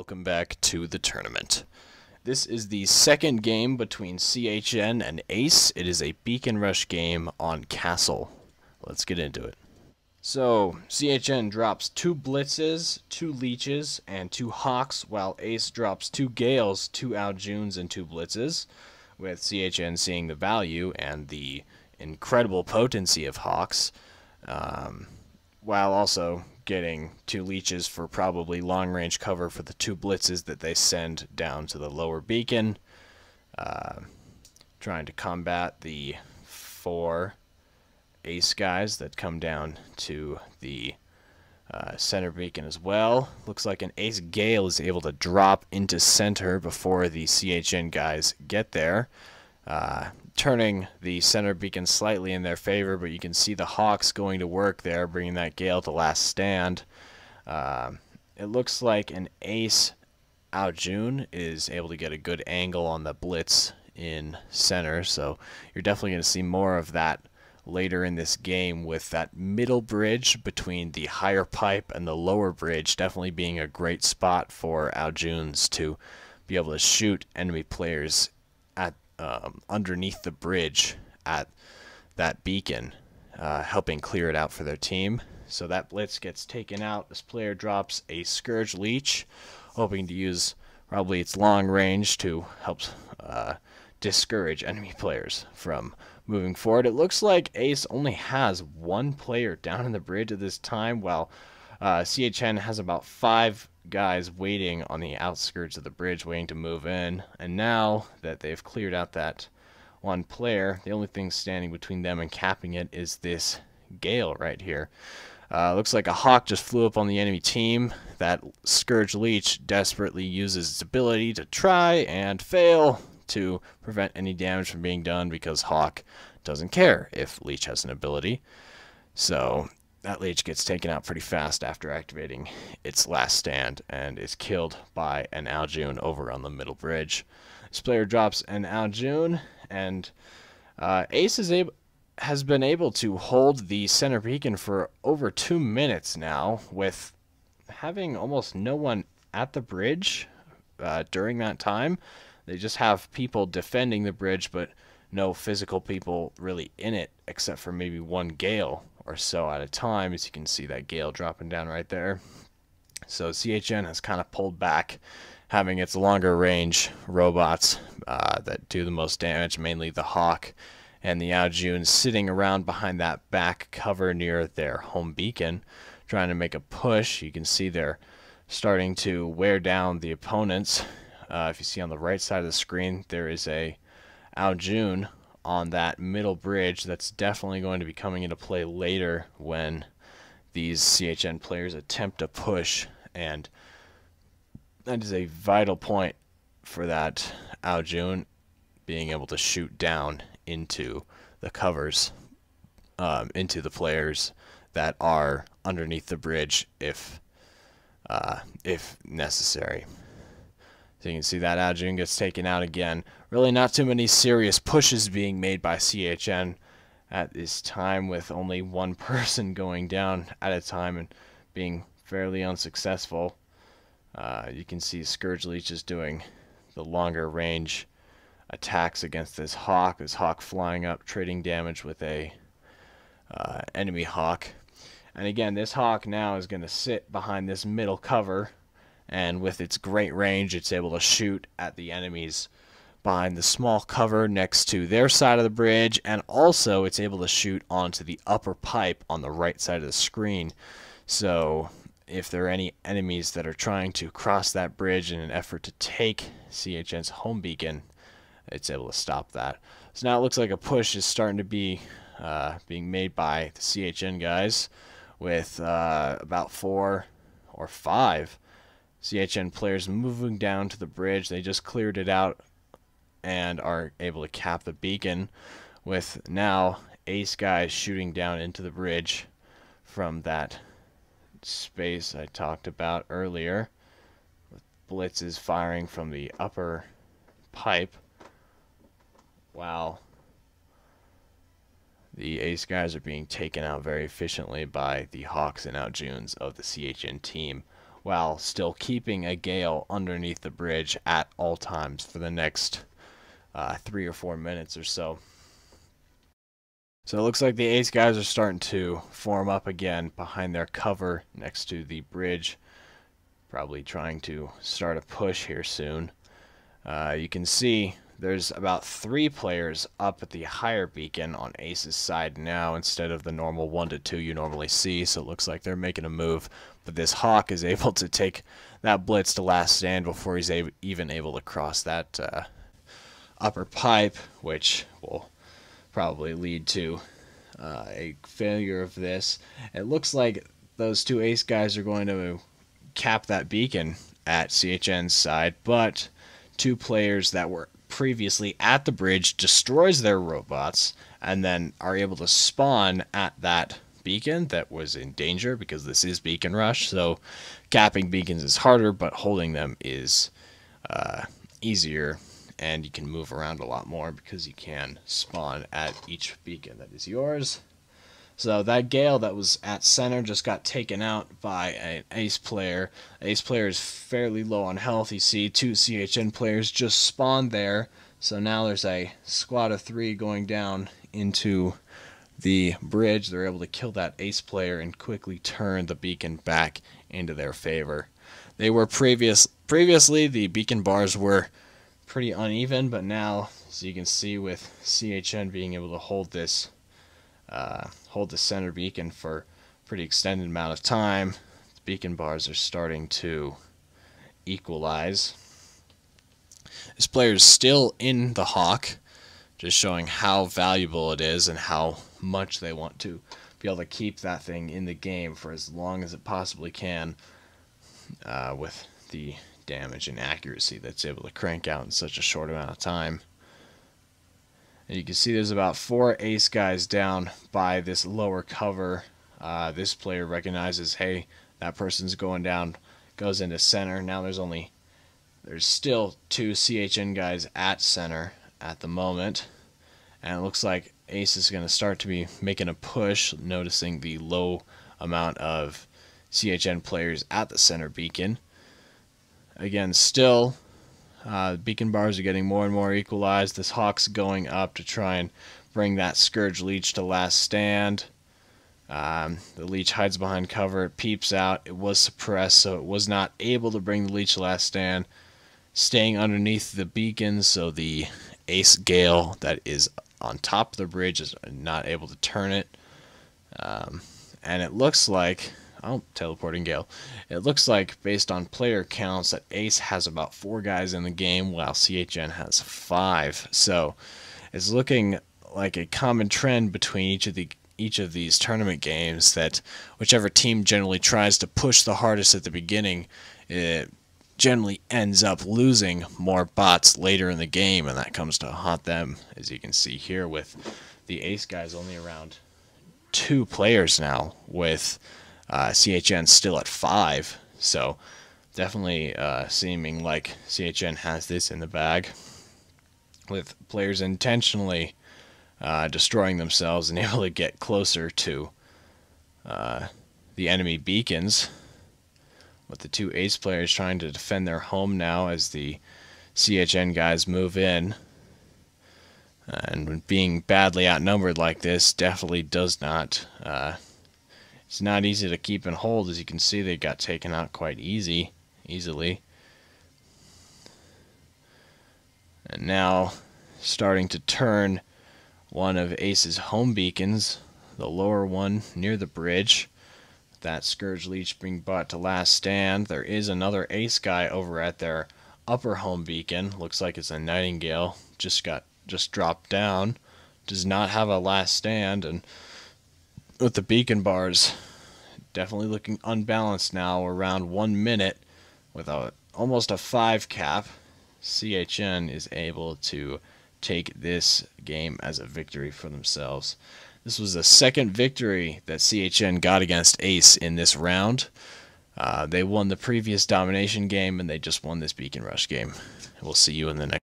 Welcome back to the tournament. This is the second game between CHN and Ace. It is a beacon rush game on Castle. Let's get into it. So, CHN drops 2 Blitzes, 2 Leeches, and 2 Hawks, while Ace drops 2 Gales, 2 Aljuns, and 2 Blitzes, with CHN seeing the value and the incredible potency of Hawks, while also getting 2 Leeches for probably long-range cover for the 2 Blitzes that they send down to the lower beacon, trying to combat the 4 Ace guys that come down to the center beacon as well. Looks like an Ace Gale is able to drop into center before the CHN guys get there, turning the center beacon slightly in their favor, but you can see the Hawks going to work there, bringing that Gale to last stand. It looks like an Ace Aljun is able to get a good angle on the Blitz in center, so you're definitely going to see more of that later in this game, with that middle bridge between the higher pipe and the lower bridge definitely being a great spot for Aljuns to be able to shoot enemy players at underneath the bridge at that beacon, helping clear it out for their team. So that Blitz gets taken out. This player drops a Scourge Leech, hoping to use probably its long range to help discourage enemy players from moving forward. It looks like Ace only has 1 player down in the bridge at this time, while CHN has about 5 guys waiting on the outskirts of the bridge, waiting to move in. And now that they've cleared out that 1 player, the only thing standing between them and capping it is this Gale right here. Looks like a Hawk just flew up on the enemy team. That Scourge Leech desperately uses its ability to try and fail to prevent any damage from being done, because Hawk doesn't care if Leech has an ability. So that Leech gets taken out pretty fast after activating its last stand and is killed by an Aljun over on the middle bridge. This player drops an Aljun, and Ace has been able to hold the center beacon for over 2 minutes now, with having almost no one at the bridge during that time. They just have people defending the bridge, but no physical people really in it, except for maybe 1 Gale or so at a time, as you can see that Gale dropping down right there. So CHN has kind of pulled back, having its longer range robots that do the most damage, mainly the Hawk and the Aljun, sitting around behind that back cover near their home beacon, trying to make a push. You can see they're starting to wear down the opponents. If you see on the right side of the screen, there is a Aljun on that middle bridge that's definitely going to be coming into play later when these CHN players attempt to push, and that is a vital point for that Aljun being able to shoot down into the covers, into the players that are underneath the bridge if necessary. So you can see that Aljun gets taken out again. Really not too many serious pushes being made by CHN at this time, with only 1 person going down at a time and being fairly unsuccessful. You can see Scourge Leech is doing the longer range attacks against this Hawk. This Hawk flying up, trading damage with a enemy Hawk. And again, this Hawk now is going to sit behind this middle cover, and with its great range, it's able to shoot at the enemies behind the small cover next to their side of the bridge, and also it's able to shoot onto the upper pipe on the right side of the screen. So if there are any enemies that are trying to cross that bridge in an effort to take CHN's home beacon, it's able to stop that. So now it looks like a push is starting to be being made by the CHN guys, with about 4 or 5 CHN players moving down to the bridge. They just cleared it out and are able to cap the beacon, with now Ace guys shooting down into the bridge from that space I talked about earlier, with Blitzes firing from the upper pipe, while the Ace guys are being taken out very efficiently by the Hawks and Aljuns of the CHN team. while still keeping a gale underneath the bridge at all times for the next 3 or 4 minutes or so. So it looks like the ace guys are starting to form up again behind their cover next to the bridge, probably trying to start a push here soon. You can see there's about 3 players up at the higher beacon on Ace's side now instead of the normal 1 to 2 you normally see, so it looks like they're making a move. But this Hawk is able to take that blitz to last stand before he's even able to cross that upper pipe, which will probably lead to a failure of this. It looks like those 2 ace guys are going to cap that beacon at CHN's side, but 2 players that were previously at the bridge destroys their robots and then are able to spawn at that beacon that was in danger, because this is beacon rush, so capping beacons is harder, but holding them is easier, and you can move around a lot more because you can spawn at each beacon that is yours. So that gale that was at center just got taken out by an ace player. Ace player is fairly low on health. You see 2 CHN players just spawned there. So now there's a squad of 3 going down into the bridge. They're able to kill that ace player and quickly turn the beacon back into their favor. They were previously the beacon bars were pretty uneven, but now, as you can see, with CHN being able to hold this hold the center beacon for a pretty extended amount of time, the beacon bars are starting to equalize. This player is still in the Hawk, just showing how valuable it is and how much they want to be able to keep that thing in the game for as long as it possibly can, with the damage and accuracy that's able to crank out in such a short amount of time. And you can see there's about 4 ace guys down by this lower cover. This player recognizes, hey, that person's going down, goes into center. Now there's still 2 CHN guys at center at the moment, and it looks like Ace is going to start to be making a push, noticing the low amount of CHN players at the center beacon. Again, still, beacon bars are getting more and more equalized. This Hawk's going up to try and bring that Scourge Leech to last stand. The Leech hides behind cover, it peeps out. It was suppressed, so it was not able to bring the Leech to last stand. Staying underneath the beacon, so the Ace Gale that is on top of the bridge is not able to turn it. And it looks like, oh, teleporting Gale. It looks like, based on player counts, that Ace has about 4 guys in the game, while CHN has 5. So it's looking like a common trend between each of these tournament games that whichever team generally tries to push the hardest at the beginning, it generally ends up losing more bots later in the game, and that comes to haunt them, as you can see here with the Ace guys only around 2 players now, with CHN still at 5. So definitely seeming like CHN has this in the bag, with players intentionally destroying themselves and able to get closer to the enemy beacons, with the 2 ace players trying to defend their home now as the CHN guys move in. And being badly outnumbered like this definitely does not, it's not easy to keep and hold. As you can see, they got taken out quite easily. And now starting to turn one of Ace's home beacons, the lower one near the bridge. That Scourge Leech being brought to last stand. There is another Ace guy over at their upper home beacon. Looks like it's a Nightingale. Just dropped down. Does not have a last stand, and with the beacon bars definitely looking unbalanced now, around 1 minute with almost a 5 cap, CHN is able to take this game as a victory for themselves. This was the second victory that CHN got against Ace in this round. They won the previous domination game, and they just won this Beacon Rush game. We'll see you in the next